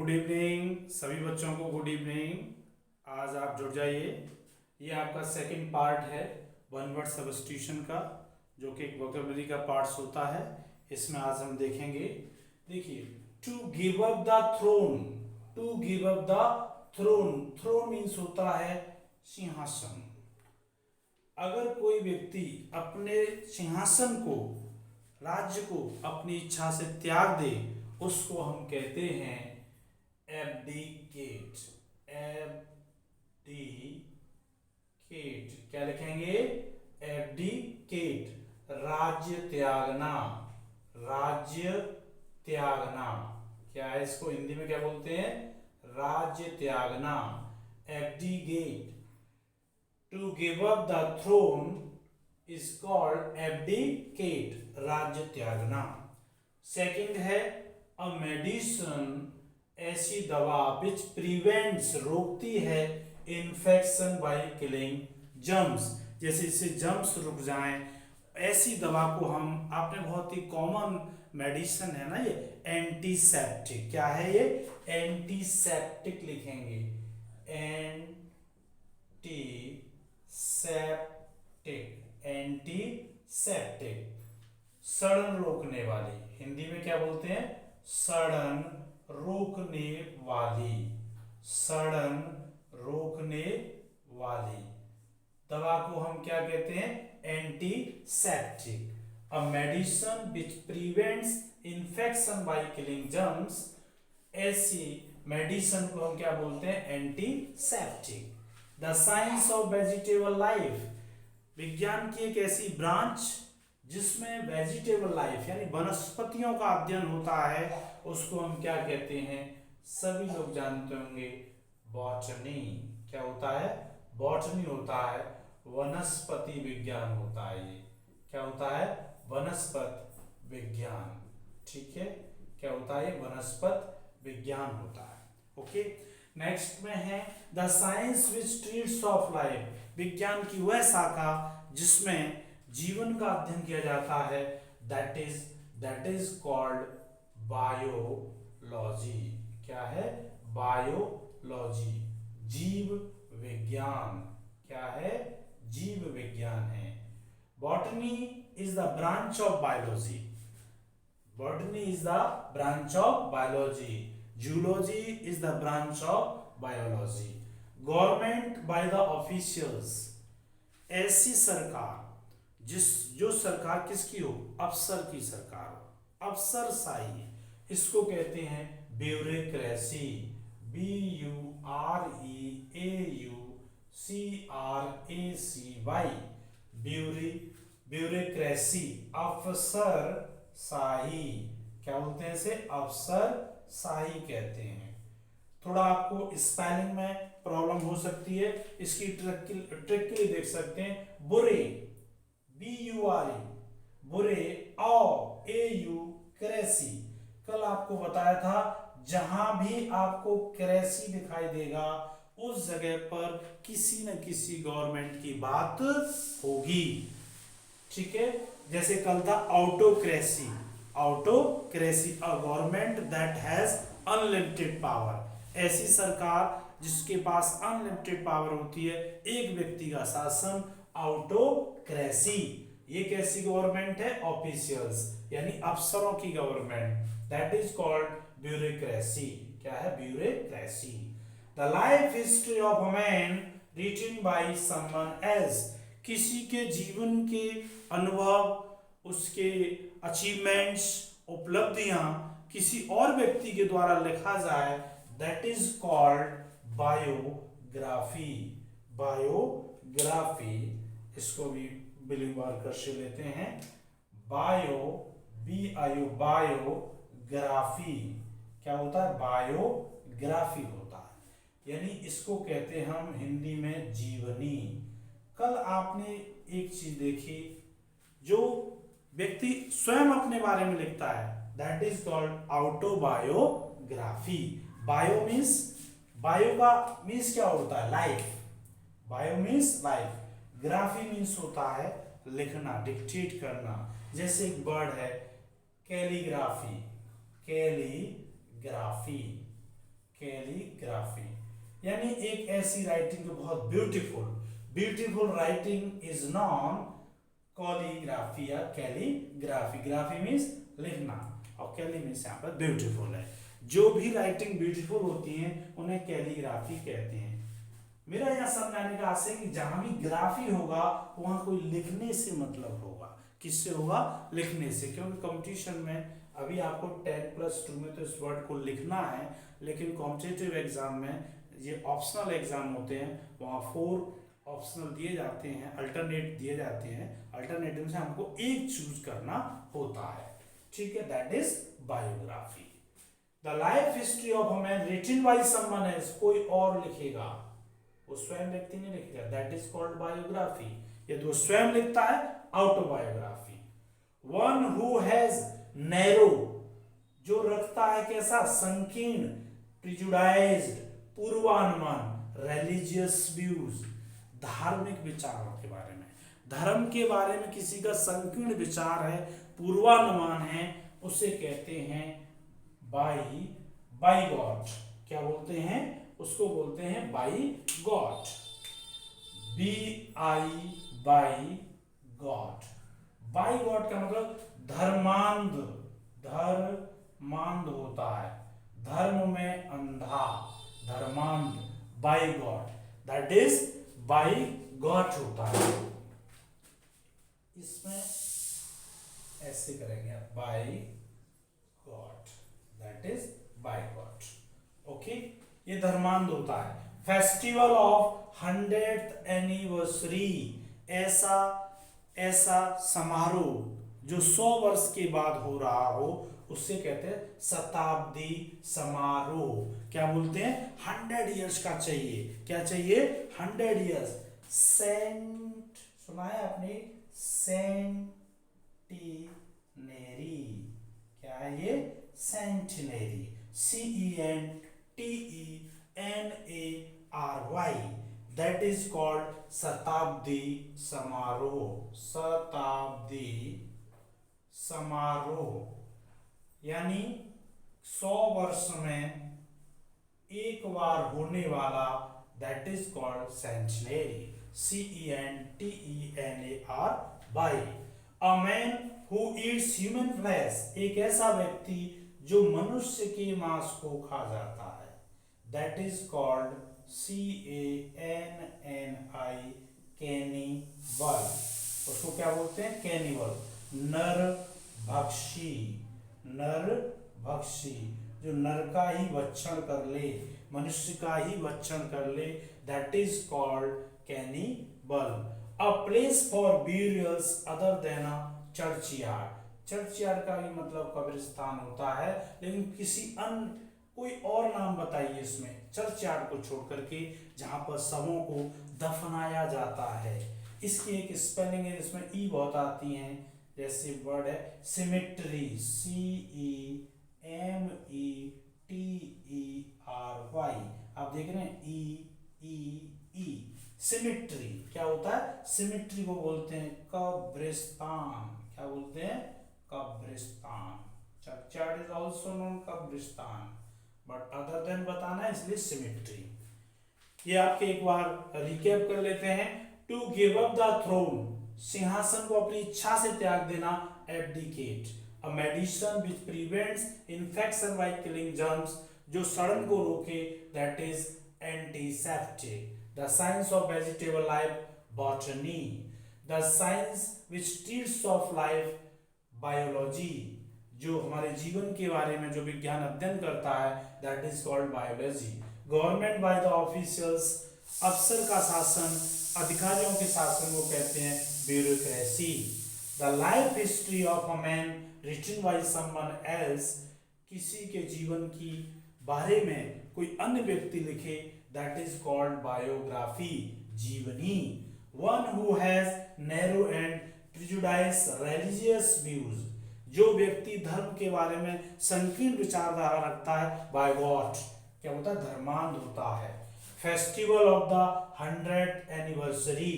Good evening सभी बच्चों को। Good evening. आज आप जुड़ जाइए। ये आपका सेकंड पार्ट है वन वर्ड सब्स्टिट्यूशन का, जो कि एक वोकैबुलरी का पार्ट्स होता है। इसमें आज हम देखेंगे। देखिए, to give up the throne. To give up the throne. Throne means होता है सिंहासन। अगर कोई व्यक्ति अपने सिंहासन को, राज्य को अपनी इच्छा से त्याग दे, उसको हम कहते हैं एब्डिकेट। एब्डिकेट क्या लिखेंगे? एब्डिकेट, राज्य त्यागना। राज्य त्यागना क्या है? इसको हिंदी में क्या बोलते हैं? राज्य त्यागना। Abdicate, to give up the throne is called abdicate, राज्य त्यागना। सेकंड है अ मेडिसिन, ऐसी दवा विच प्रिवेंट्स, रोकती है, इन्फेक्शन बाय किलिंग जर्म्स, जैसे इससे जर्म्स रुक जाएं, ऐसी दवा को हम, आपने बहुत ही कॉमन मेडिसिन है ना ये, एंटीसेप्टिक। क्या है ये? एंटीसेप्टिक लिखेंगे। एंटीसेप्टिक, एंटीसेप्टिक, सड़न रोकने वाली। हिंदी में क्या बोलते हैं? सड़न रोकने वाली। सड़न रोकने वाली दवा को हम क्या कहते हैं? Antiseptic. A medicine which prevents infection by killing germs, ऐसी मेडिसिन को हम क्या बोलते हैं? Antiseptic. The science of vegetable life, विज्ञान की एक ऐसी ब्रांच जिसमें वेजिटेबल लाइफ यानी वनस्पतियों का अध्ययन होता है, उसको हम क्या कहते हैं? सभी लोग जानते होंगे, बॉटनी। क्या होता है? बॉटनी होता है, वनस्पति विज्ञान होता है। ये क्या होता है? वनस्पति विज्ञान। ठीक है, क्या होता है? वनस्पति विज्ञान होता है। ओके, नेक्स्ट में है the science which treats of life, विज्ञान की वह शाखा जिसमें जीवन का अध्ययन किया जाता है, दैट इज कॉल्ड बायोलॉजी। क्या है? बायोलॉजी, जीव विज्ञान। क्या है? जीव विज्ञान है। Botany is the branch of biology. Botany is the branch of biology. Zoology is the branch of biology. Government by the officials, ऐसी सरकार जो सरकार किसकी हो? अफसर की सरकार हो, अफसरशाही, इसको कहते हैं ब्यूरोक्रेसी। BUREAUCRACY, ब्यूरोक्रेसी, अफसरशाही। क्या बोलते हैं इसे? अफसरशाही कहते हैं। थोड़ा आपको स्पेलिंग में प्रॉब्लम हो सकती है, इसकी ट्रिक के लिए देख सकते हैं। बुरे, BURE, बुरे, AU, क्रेसी। कल आपको बताया था, जहां भी आपको क्रेसी दिखाई देगा उस जगह पर किसी न किसी गवर्नमेंट की बात होगी। ठीक है, जैसे कल था autocracy. Autocracy, a government that has unlimited power, ऐसी सरकार जिसके पास अनलिमिटेड पावर होती है, एक व्यक्ति का शासन, ऑटोक्रेसी। ये कैसी गवर्नमेंट है? ऑफिशियल्स यानी अफसरों की government, that is called bureaucracy. क्या है? Bureaucracy. The life history of a man written by someone else, किसी के जीवन के अनुभव, उसके अचीवमेंट्स, उपलब्धियां किसी और व्यक्ति के द्वारा लिखा जाए, that is called biography. Biography, इसको भी बिलिंग मार्कर से लेते हैं। बायोग्राफी क्या होता है? बायोग्राफी होता है, यानी इसको कहते हैं हम हिंदी में जीवनी। कल आपने एक चीज देखी, जो व्यक्ति स्वयं अपने बारे में लिखता है, that is called autobiography. Bio means, bio का मीन्स क्या होता है? Life. Bio means life, graphy means होता है लिखना, डिक्टेट करना। जैसे एक वर्ड है कैलीग्राफी, कैलीग्राफी, कैलीग्राफी, यानी एक ऐसी राइटिंग जो बहुत ब्यूटीफुल राइटिंग इज नॉन कॉलीग्राफी या कैलीग्राफी। ग्राफी मीन्स लिखना और कैली मीन्स यहाँ पर ब्यूटीफुल है। जो भी राइटिंग ब्यूटीफुल होती है उन्हें कैलीग्राफी कहते हैं। मेरा यहाँ समझाने का आशय कि जहां भी ग्राफी होगा वहां कोई लिखने से मतलब होगा। किससे होगा? लिखने से, क्योंकि कंपटीशन में अभी आपको 10+2 में तो इस वर्ड को लिखना है, लेकिन कॉम्पिटिटिव एग्जाम में ये ऑप्शनल एग्जाम होते हैं, वहाँ 4 ऑप्शनल दिए जाते हैं, अल्टरनेट दिए जाते हैं, अल्टरनेटिव से हमको एक चूज करना होता है, ठीक है। That is biography. The life history of a man written by someone else, कोई और लिखेगा, वो स्वयं व्यक्ति नहीं लिखेगा, दैट इज कॉल्ड बायोग्राफी। यदि वो स्वयं लिखता है, autobiography. One who has narrow, जो रखता है कैसा? संकीर्ण, प्रिजुडाइज्ड, पूर्वानुमान, रिलीजियस व्यूज, धार्मिक विचारों के बारे में, धर्म के बारे में किसी का संकीर्ण विचार है, पूर्वानुमान है, उसे कहते हैं बाइगॉट। क्या बोलते हैं? उसको बोलते हैं बाइगॉट, बाइगॉट। बाइगॉट का मतलब धर्मांध होता है, धर्म में अंधा, धर्मांध, बाइगॉट, दैट इज बाइगॉट होता है। इसमें ऐसे करेंगे आप, बाइगॉट, दैट इज बाइगॉट, ओके। ये धर्मांध होता है। फेस्टिवल ऑफ 100th एनिवर्सरी, ऐसा समारोह जो 100 वर्ष के बाद हो रहा हो, उससे कहते हैं शताब्दी समारोह। क्या बोलते हैं? 100 इयर्स का चाहिए। क्या चाहिए? 100 इयर्स। सेंट, सुना है आपने? सेंटिनरी, क्या है ये? Centenary, CENTENARY, that is called शताब्दी समारोह। शताब्दी समारोह यानी 100 वर्ष में एक बार होने वाला, that is called centenary, CENTENARY। A man who Yeats human flesh, एक ऐसा व्यक्ति जो मनुष्य के मांस को खा जाता है, that is called CANNI, cannibal. उसको क्या बोलते हैं? कैनिबल, नरभक्षी, नरभक्षी, जो नर का ही भक्षण कर ले, मनुष्य का ही भक्षण कर ले, that is called cannibal. A place for burials other than a churchyard, churchyard का भी मतलब कब्रिस्तान होता है, लेकिन किसी अन्य कोई और नाम बताइए इसमें, चर्चयार्ड को छोड़ करके, जहां पर शवों को दफनाया जाता है। इसकी एक स्पेलिंग है जिसमें ई बहुत आती हैं, जैसे वर्ड है सिमेट्री, CEMETERY, आप देख रहे हैं E, सिमेट्री। क्या होता है? सिमेट्री को बोलते हैं कब्रिस्तान। क्या बोलते हैं? कब्रिस्तान। चर्चयार्ड इज आल्सो नोन कब्रिस्तान, बट अदर देन बताना है, इसलिए सिमेट्री। ये आपके एक बार रिकैप कर लेते हैं। To give up the throne, सिंहासन को अपनी इच्छा से त्याग देना, abdicate. A medicine which prevents infection by killing germs, जो सड़न को रोके, that is antiseptic. The science of vegetable life, botany. The science which treats of life, biology. जो हमारे जीवन के बारे में जो विज्ञान अध्ययन करता है, that is called biology. Government by the officials, अफसर का शासन, अधिकारियों के शासन को कहते हैं bureaucracy. The life history of a man written by someone else, किसी के जीवन की बारे में कोई अन्य व्यक्ति लिखे, दैट इज कॉल्ड बायोग्राफी, जीवनी। One who has narrow and prejudice religious views, जो व्यक्ति धर्म के बारे में संकीर्ण विचारधारा रखता है, बाइगॉट। क्या होता है? धर्मांध होता है। Festival of the 100th anniversary,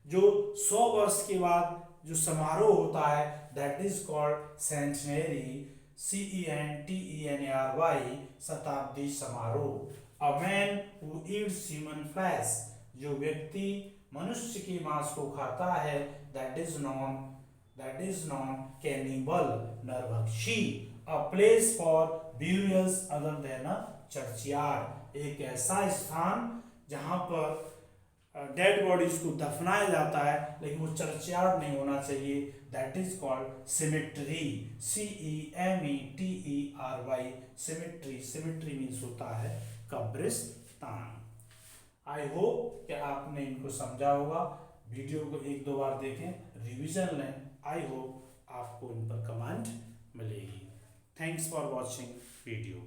जो 100 वर्ष के बाद जो समारोह होता है, that is called centenary. CENTENARY शताब्दी समारोह। A man who eats human flesh, जो व्यक्ति मनुष्य के मांस को खाता है, that is known cannibal, नरभक्षी। A place for burials other than a churchyard, एक ऐसा स्थान जहां पर डेड बॉडीज को दफनाया जाता है लेकिन वो चर्चयार्ड नहीं होना चाहिए, that is called symmetry. CEMETERY, symmetry. Symmetry means होता है कब्रिस्तान। आई होप कि आपने इनको समझा होगा। वीडियो को एक दो बार देखें, रिवीजन लें। आई होप आपको इन पर कमेंट मिलेगी। Thanks for watching video.